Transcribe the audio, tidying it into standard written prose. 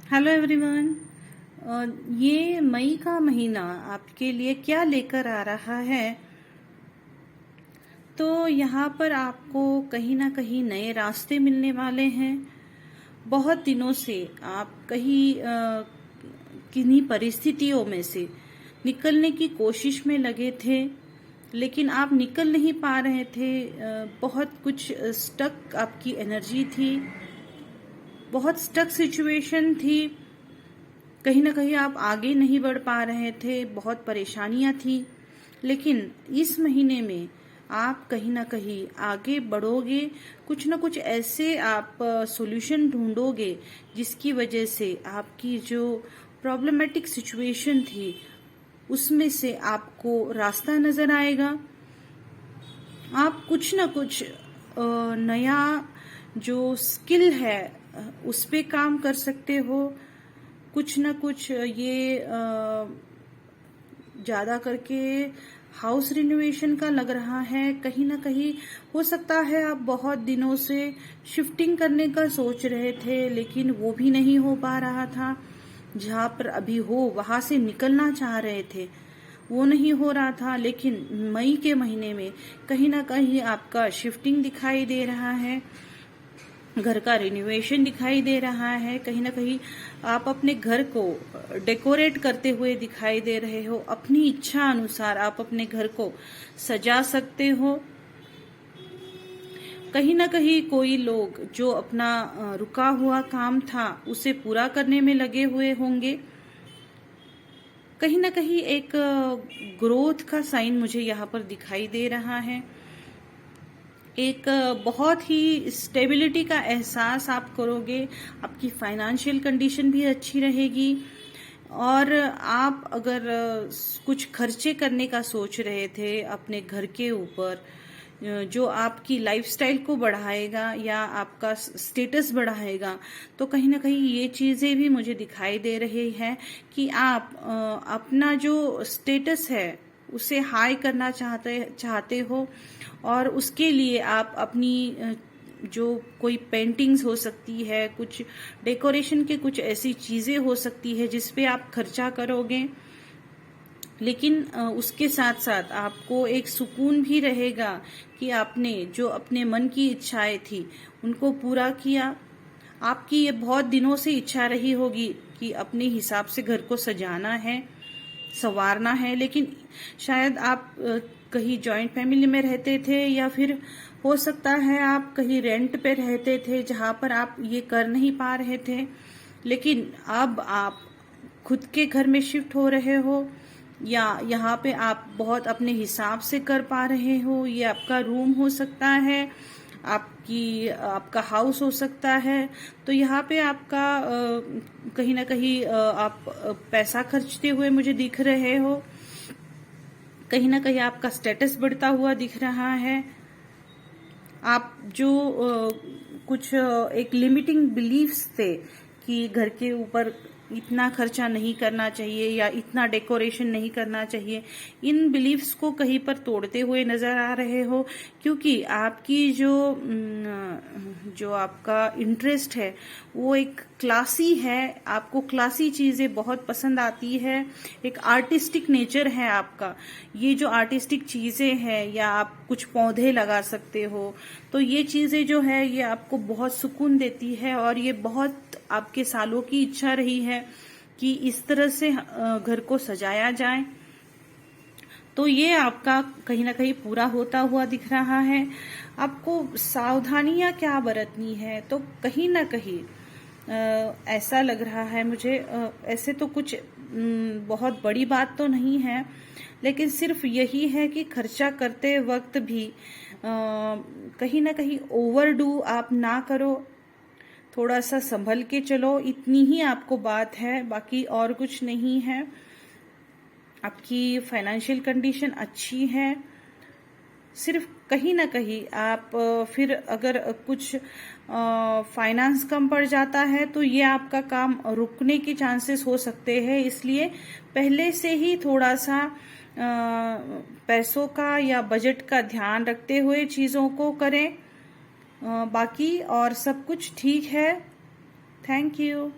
Hello everyone. ये मई का महीना आपके लिए क्या लेकर आ रहा है? तो यहाँ पर आपको कहीं ना कहीं नए रास्ते मिलने वाले हैं। बहुत दिनों से आप कहीं किन्हीं परिस्थितियों में से निकलने की कोशिश में लगे थे, लेकिन आप निकल नहीं पा रहे थे। बहुत कुछ स्टक आपकी एनर्जी थी, बहुत स्टक सिचुएशन थी। कहीं ना कहीं आप आगे नहीं बढ़ पा रहे थे, बहुत परेशानियां थी। लेकिन इस महीने में आप कहीं ना कहीं आगे बढ़ोगे, कुछ ना कुछ ऐसे आप सॉल्यूशन ढूंढोगे जिसकी वजह से आपकी जो प्रॉब्लमेटिक सिचुएशन थी उसमें से आपको रास्ता नजर आएगा। आप कुछ ना कुछ नया जो स्किल है उस पे काम कर सकते हो। कुछ ना कुछ ये ज्यादा करके हाउस रिनोवेशन का लग रहा है। कहीं ना कहीं हो सकता है आप बहुत दिनों से शिफ्टिंग करने का सोच रहे थे, लेकिन वो भी नहीं हो पा रहा था। जहां पर अभी हो वहां से निकलना चाह रहे थे, वो नहीं हो रहा था। लेकिन मई के महीने में कहीं ना कहीं आपका शिफ्टिंग दिखाई दे रहा है, घर का रिनोवेशन दिखाई दे रहा है। कहीं ना कहीं आप अपने घर को डेकोरेट करते हुए दिखाई दे रहे हो। अपनी इच्छा अनुसार आप अपने घर को सजा सकते हो। कहीं ना कहीं कोई लोग जो अपना रुका हुआ काम था उसे पूरा करने में लगे हुए होंगे। कहीं ना कहीं एक ग्रोथ का साइन मुझे यहाँ पर दिखाई दे रहा है। एक बहुत ही स्टेबिलिटी का एहसास आप करोगे। आपकी फाइनेंशियल कंडीशन भी अच्छी रहेगी। और आप अगर कुछ खर्चे करने का सोच रहे थे अपने घर के ऊपर, जो आपकी लाइफस्टाइल को बढ़ाएगा या आपका स्टेटस बढ़ाएगा, तो कहीं ना कहीं ये चीजें भी मुझे दिखाई दे रही है कि आप अपना जो स्टेटस है उसे हाई करना चाहते हो। और उसके लिए आप अपनी जो कोई पेंटिंग्स हो सकती है, कुछ डेकोरेशन के कुछ ऐसी चीजें हो सकती है जिस पे आप खर्चा करोगे। लेकिन उसके साथ साथ आपको एक सुकून भी रहेगा कि आपने जो अपने मन की इच्छाएं थी उनको पूरा किया। आपकी ये बहुत दिनों से इच्छा रही होगी कि अपने हिसाब से घर को सजाना है, संवारना है, लेकिन शायद आप कहीं जॉइंट फैमिली में रहते थे या फिर हो सकता है आप कहीं रेंट पे रहते थे जहां पर आप ये कर नहीं पा रहे थे। लेकिन अब आप खुद के घर में शिफ्ट हो रहे हो या यहाँ पे आप बहुत अपने हिसाब से कर पा रहे हो। ये आपका रूम हो सकता है, आपका हाउस हो सकता है। तो यहाँ पे आपका कहीं ना कहीं आप पैसा खर्चते हुए मुझे दिख रहे हो। कहीं ना कहीं आपका स्टेटस बढ़ता हुआ दिख रहा है। आप जो कुछ एक लिमिटिंग बिलीफ्स थे कि घर के ऊपर इतना खर्चा नहीं करना चाहिए या इतना डेकोरेशन नहीं करना चाहिए, इन बिलीफ्स को कहीं पर तोड़ते हुए नजर आ रहे हो। क्योंकि आपकी जो आपका इंटरेस्ट है वो एक क्लासी है। आपको क्लासी चीजें बहुत पसंद आती है, एक आर्टिस्टिक नेचर है आपका। ये जो आर्टिस्टिक चीजें हैं, या आप कुछ पौधे लगा सकते हो, तो ये चीजें जो है ये आपको बहुत सुकून देती है। और ये बहुत आपके सालों की इच्छा रही है कि इस तरह से घर को सजाया जाए। तो ये आपका कहीं ना कहीं पूरा होता हुआ दिख रहा है। आपको सावधानियां क्या बरतनी है, तो कहीं ना कहीं ऐसा लग रहा है मुझे। ऐसे तो कुछ बहुत बड़ी बात तो नहीं है, लेकिन सिर्फ यही है कि खर्चा करते वक्त भी कहीं ना कहीं ओवरडू आप ना करो। थोड़ा सा संभल के चलो, इतनी ही आपको बात है, बाकी और कुछ नहीं है। आपकी फाइनेंशियल कंडीशन अच्छी है। सिर्फ कहीं ना कहीं आप फिर अगर कुछ फाइनेंस कम पड़ जाता है तो ये आपका काम रुकने के चांसेस हो सकते हैं। इसलिए पहले से ही थोड़ा सा पैसों का या बजट का ध्यान रखते हुए चीजों को करें। बाकी और सब कुछ ठीक है। Thank you.